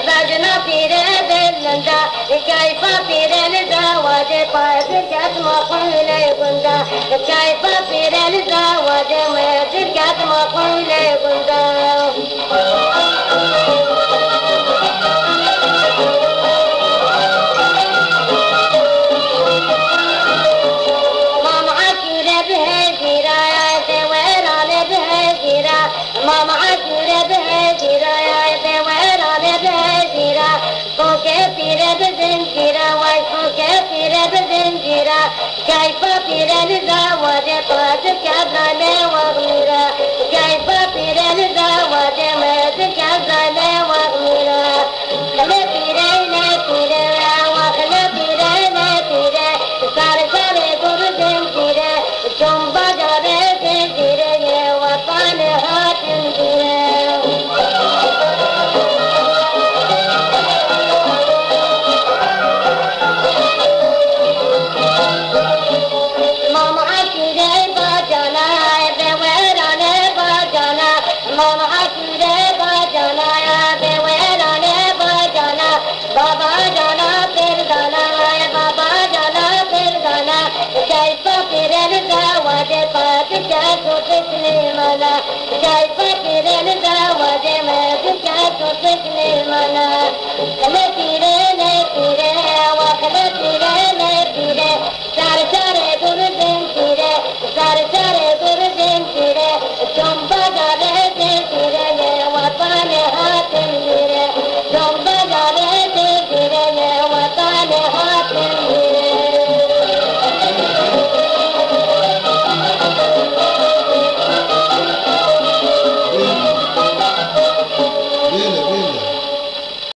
بجنا پیر دلندا کیفا پیر الزواج پاس جات مقول گندا کیفا پیر الزواج میں جات مقول گندا ماما چورے ہے گرا دیوارا ہے گرا ماما چورے ہے گرا Koke pire bezinjira, vay koke pire bezinjira, kayfa pire lizawade paz kabrane wagmira, kayfa pire lizawade med kabrane wagmira, khale pire ne pire, wa khale pire ne pire, sar sare gur zinjire, chumba jare zinjire, ye watan hatin jire. Kayfa pirel zawade med kya to tekne mana, le pire